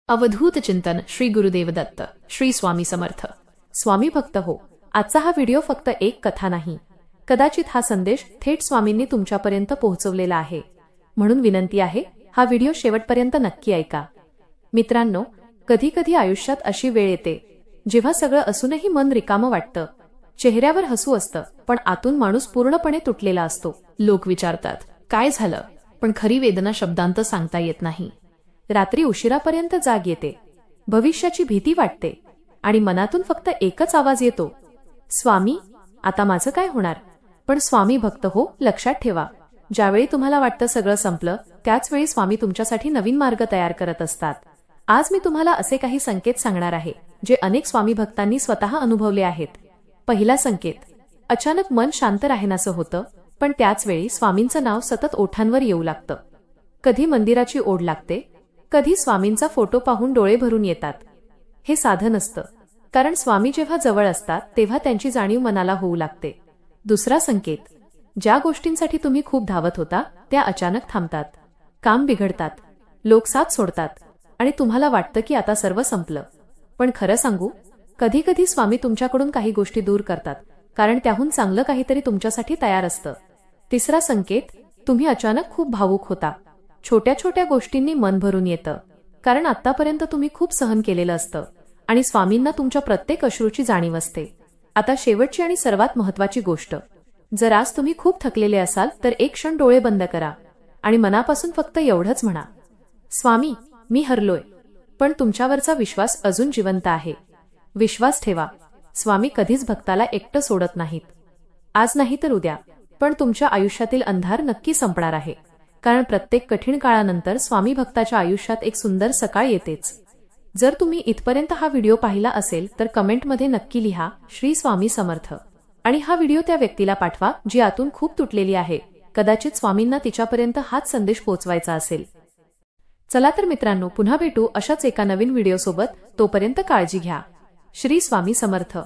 अवधूत चिंतन श्री गुरुदेव दत्त श्री स्वामी समर्थ। स्वामी भक्त हो, आजचा हा व्हिडिओ फक्त एक कथा नाही, कदाचित हा संदेश थेट स्वामींनी तुमच्यापर्यंत पोहोचवलेला आहे। म्हणून विनंती आहे, हा व्हिडिओ शेवटपर्यंत नक्की ऐका। मित्रांनो, कधी कधी आयुष्यात अशी वेळ येते जेव्हा सगळं असूनही मन रिकामं वाटतं। चेहऱ्यावर हसू असतं, पण आतून माणूस पूर्णपणे तुटलेला असतो। लोक विचारतात, काय झालं? पण खरी वेदना शब्दांत सांगता येत नाही। रात्री उशिरापर्यंत जाग येते, भविष्याची भीती वाटते आणि मनातून फक्त एकच आवाज येतो, स्वामी, आता माझं काय होणार? पण स्वामी भक्त हो, लक्षात ठेवा, ज्यावेळी तुम्हाला वाटतं सगळं संपलं, त्याच वेळी स्वामी तुमच्यासाठी नवीन मार्ग तयार करत असतात। आज मी तुम्हाला असे काही संकेत सांगणार आहे जे अनेक स्वामी भक्तांनी स्वतः अनुभवले आहेत। पहिला संकेत, अचानक मन शांत राहेनासं होतं, पण त्याच वेळी स्वामींचं नाव सतत ओठांवर येऊ लागतं। कधी मंदिराची ओढ लागते, कधी स्वामींचा फोटो पाहून डोळे भरून येतात। हे साधं नसतं, कारण स्वामी जेव्हा जवळ असतात तेव्हा त्यांची जाणीव मनाला होऊ लागते। दुसरा संकेत, ज्या गोष्टींसाठी तुम्ही खूप धावत होता त्या अचानक थांबतात, काम बिघडतात, लोक साथ सोडतात आणि तुम्हाला वाटतं की आता सर्व संपलं। पण खरं सांगू, कधी कधी स्वामी तुमच्याकडून काही गोष्टी दूर करतात, कारण त्याहून चांगलं काहीतरी तुमच्यासाठी तयार असतं। तिसरा संकेत, तुम्ही अचानक खूप भावुक होता, छोट्या छोट्या गोष्टींनी मन भरून येतं, कारण आतापर्यंत तुम्ही खूप सहन केलेलं असतं आणि स्वामींना तुमच्या प्रत्येक अश्रूची जाणीव असते। आता शेवटची आणि सर्वात महत्त्वाची गोष्ट, जर आज तुम्ही खूप थकलेले असाल तर एक क्षण डोळे बंद करा आणि मनापासून फक्त एवढंच म्हणा, स्वामी, मी हरलोय, पण तुमच्यावरचा विश्वास अजून जिवंत आहे। विश्वास ठेवा, स्वामी कधीच भक्ताला एकटं सोडत नाहीत। आज नाही तर उद्या, पण तुमच्या आयुष्यातील अंधार नक्की संपणार आहे, कारण प्रत्येक कठीण काळानंतर स्वामी भक्ताच्या आयुष्यात एक सुंदर सकाळ येतेच। जर तुम्ही इथपर्यंत हा व्हिडिओ पाहिला असेल तर कमेंटमध्ये नक्की लिहा, श्री स्वामी समर्थ, आणि हा व्हिडिओ त्या व्यक्तीला पाठवा जी आतून खूप तुटलेली आहे। कदाचित स्वामींना तिच्यापर्यंत हाच संदेश पोहोचवायचा असेल। चला तर मित्रांनो, पुन्हा भेटू अशाच एका नवीन व्हिडिओसोबत। तोपर्यंत काळजी घ्या। श्री स्वामी समर्थ।